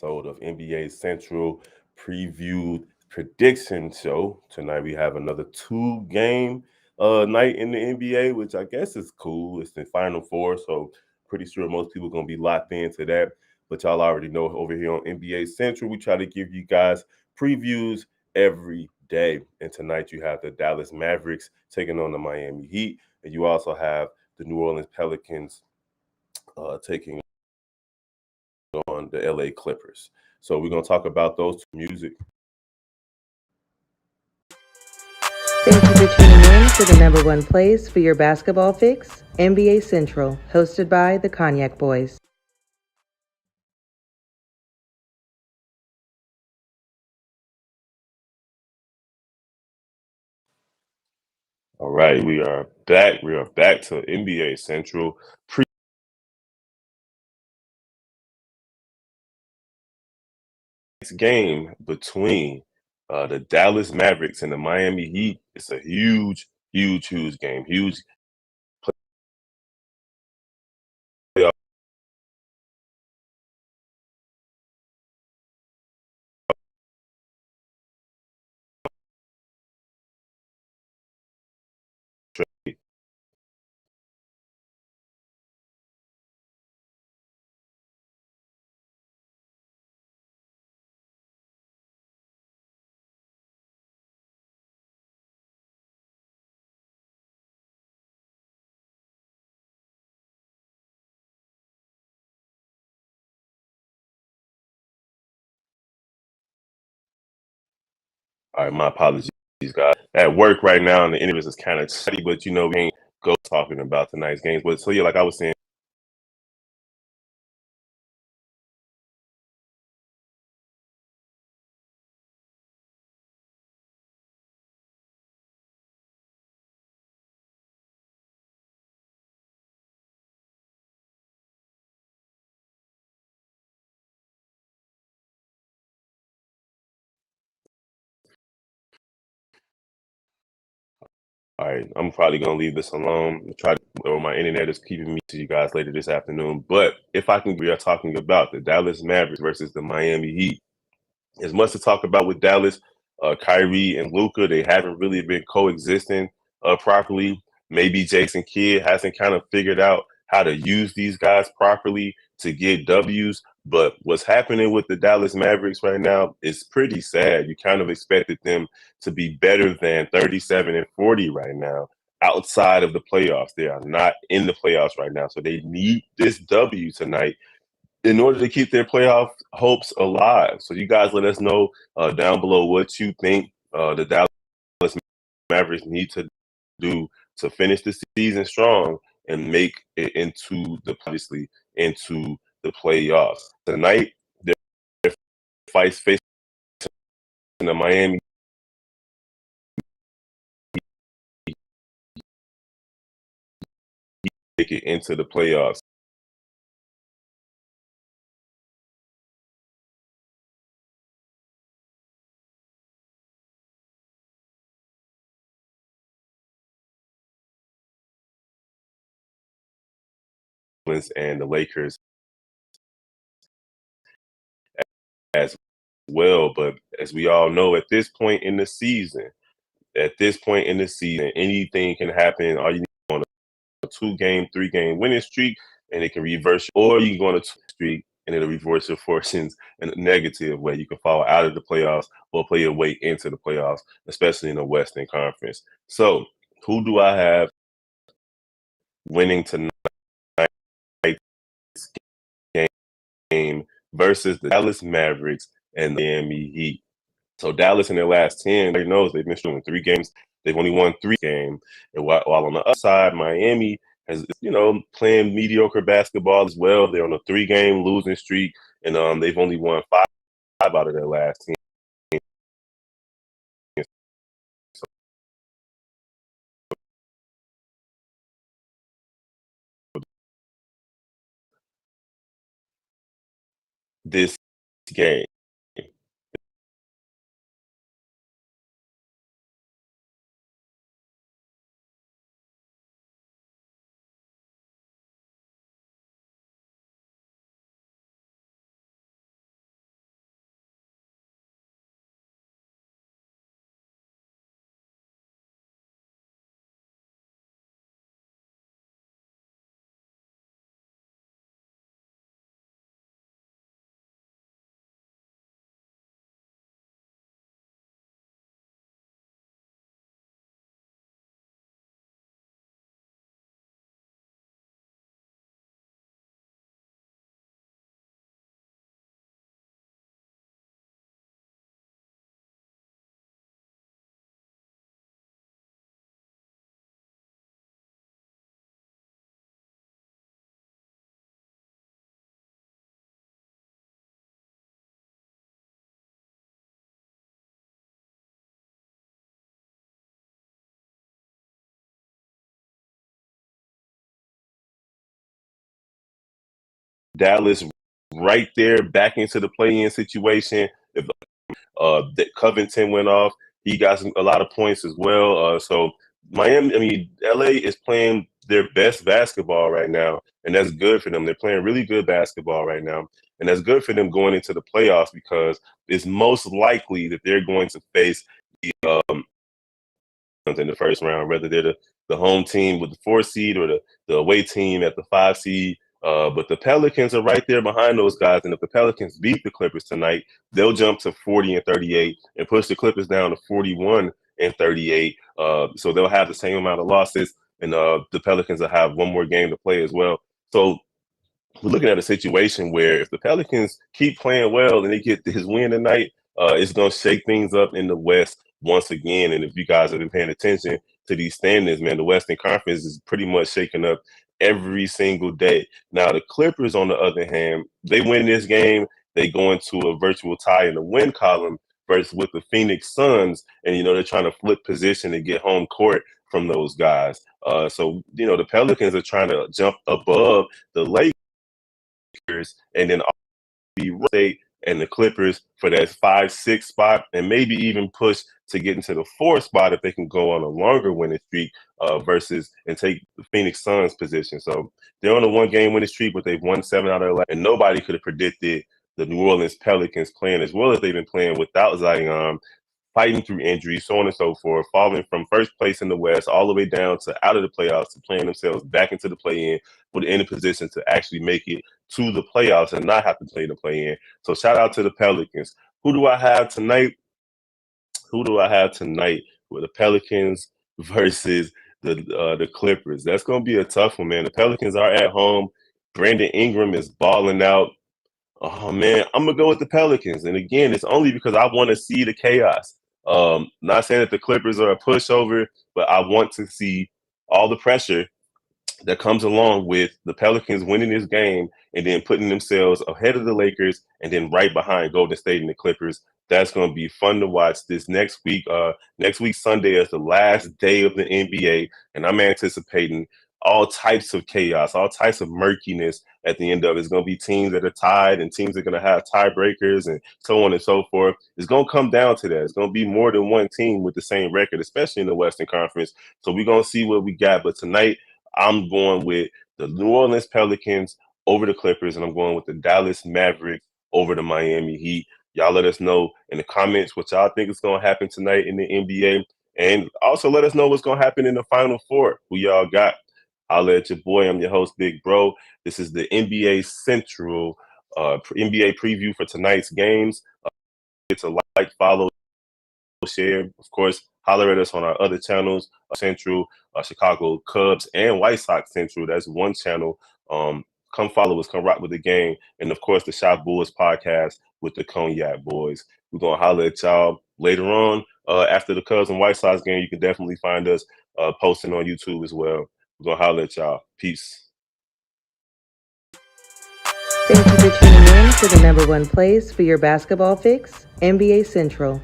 episode of NBA Central Preview Prediction Show. Tonight we have another two-game night in the NBA, which I guess is cool. It's the Final Four, so pretty sure most people are going to be locked into that. But y'all already know over here on NBA Central, we try to give you guys previews every day. And tonight you have the Dallas Mavericks taking on the Miami Heat, and you also have the New Orleans Pelicans taking on the LA Clippers. So we're going to talk about those two music. Thank you for tuning in to the number one place for your basketball fix, NBA Central, hosted by the Cognac Boys. All right, we are back. We are back to NBA Central game between the Dallas Mavericks and the Miami Heat. It's a huge game. Huge playoff trade. All right, my apologies, guys. At work right now, and the interview is kind of chatty, but we ain't go talking about tonight's games. But so yeah, like I was saying, all right, I'm probably gonna leave this alone. Or my internet is keeping me to you guys later this afternoon. But if I can, we are talking about the Dallas Mavericks versus the Miami Heat. As much to talk about with Dallas, Kyrie and Luka, they haven't really been coexisting properly. Maybe Jason Kidd hasn't kind of figured out how to use these guys properly to get W's. But what's happening with the Dallas Mavericks right now is pretty sad. You kind of expected them to be better than 37 and 40 right now outside of the playoffs. They are not in the playoffs right now. So they need this W tonight in order to keep their playoff hopes alive. So you guys let us know down below what you think the Dallas Mavericks need to do to finish the season strong and make it obviously into the playoffs. Tonight, their fights facing the Miami make it into the playoffs. And the Lakers as well. But as we all know, at this point in the season, anything can happen. All you need on a 2-game, 3-game winning streak, and it can reverse, or you can go on a 2 streak and it'll reverse your fortunes in a negative way. You can fall out of the playoffs or play your way into the playoffs, especially in the Western Conference. So, who do I have winning tonight's game versus the Dallas Mavericks and the Miami Heat? So Dallas in their last 10, everybody knows they've been shooting 3 games. They've only won 3 games. And while on the other side, Miami has, playing mediocre basketball as well. They're on a 3-game losing streak, and they've only won 5 out of their last 10. This game. Dallas right there back into the play-in situation. If that Covington went off, he got a lot of points as well. So Miami, I mean, LA is playing their best basketball right now, and that's good for them. They're playing really good basketball right now, and that's good for them going into the playoffs because it's most likely that they're going to face the in the first round, whether they're the home team with the 4 seed or the away team at the 5 seed. But the Pelicans are right there behind those guys. And if the Pelicans beat the Clippers tonight, they'll jump to 40-38 and push the Clippers down to 41-38. So they'll have the same amount of losses, and the Pelicans will have one more game to play as well. So we're looking at a situation where if the Pelicans keep playing well and they get his win tonight, it's going to shake things up in the West once again. And if you guys have been paying attention to these standings, man, the Western Conference is pretty much shaking up every single day. Now, the Clippers, on the other hand, they win this game, they go into a virtual tie in the win column versus with the Phoenix Suns, and they're trying to flip position and get home court from those guys. So the Pelicans are trying to jump above the Lakers and then be State and the Clippers for that 5-6 spot, and maybe even push to get into the 4th spot if they can go on a longer winning streak versus and take the Phoenix Suns position. So they're on a 1-game winning streak, but they've won 7 out of 11, and nobody could have predicted the New Orleans Pelicans playing as well as they've been playing without Zion, fighting through injuries, so on and so forth, falling from first place in the West all the way down to out of the playoffs to playing themselves back into the play-in, but in a position to actually make it to the playoffs and not have to play the play-in. So shout out to the Pelicans. Who do I have tonight? With the Pelicans versus the Clippers? That's going to be a tough one, man. The Pelicans are at home. Brandon Ingram is balling out. Oh man, I'm gonna go with the Pelicans, and again, it's only because I want to see the chaos. Not saying that the Clippers are a pushover, but I want to see all the pressure that comes along with the Pelicans winning this game and then putting themselves ahead of the Lakers and then right behind Golden State and the Clippers. That's going to be fun to watch this next week. Next week, Sunday, is the last day of the NBA, and I'm anticipating all types of chaos, all types of murkiness at the end of it. It's going to be teams that are tied and teams that are going to have tiebreakers and so on and so forth. It's going to come down to that. It's going to be more than one team with the same record, especially in the Western Conference. So we're going to see what we got. But tonight, I'm going with the New Orleans Pelicans over the Clippers, and I'm going with the Dallas Mavericks over the Miami Heat. Y'all let us know in the comments what y'all think is going to happen tonight in the NBA. And also let us know what's going to happen in the Final Four. Who y'all got? Holla at your boy. I'm your host, Big Bro. This is the NBA Central NBA preview for tonight's games. It's a like, follow, share. Of course, holler at us on our other channels, Central, Chicago Cubs, and White Sox Central. That's one channel. Come follow us. Come rock with the game. And, of course, the Shop Bulls podcast with the Cognac Boys. We're going to holler at y'all later on. After the Cubs and White Sox game, you can definitely find us posting on YouTube as well. We're going to holler at y'all. Peace. Thank you for tuning in to the #1 place for your basketball fix, NBA Central.